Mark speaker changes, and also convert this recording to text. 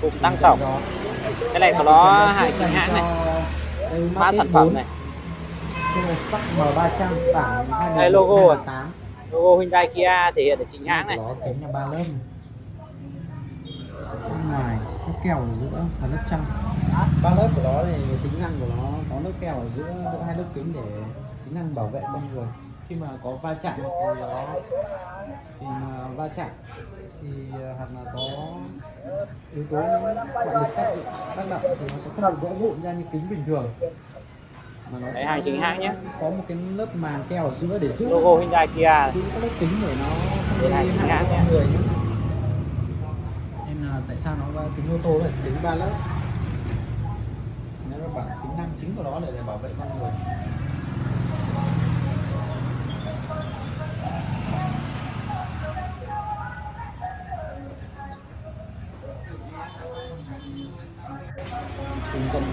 Speaker 1: cụm tăng tổng. Cái này của nó hai chính hãng này, mã sản phẩm này.
Speaker 2: Trên là stock M300 bản
Speaker 1: Đây logo
Speaker 2: 2008.
Speaker 1: Logo Hyundai Kia thể hiện ở chính hãng này.
Speaker 2: Nó kính là 3 lớp. Bên ngoài có keo ở giữa và lớp trong. 3 lớp của nó thì tính năng của nó có lớp keo ở giữa hai lớp kính để tính năng bảo vệ con người. Khi mà có va chạm thì mà va chạm thì hoặc là có yếu tố ngoại lực tác động thì nó sẽ không bị vỡ vụn ra như kính bình thường, mà nó
Speaker 1: Đấy, hàng chính hãng nhé.
Speaker 2: có một cái lớp màng keo ở giữa để giữ
Speaker 1: Logo Hyundai Kia.
Speaker 2: giữ cái lớp kính để nó không
Speaker 1: Đây là
Speaker 2: gây
Speaker 1: chính
Speaker 2: hại
Speaker 1: hãng
Speaker 2: cho
Speaker 1: nhé.
Speaker 2: con người nhé. Nên là tại sao nó kính ô tô lại kính 3 lớp, nó là bản tính năng chính của nó để bảo vệ con người. Cùng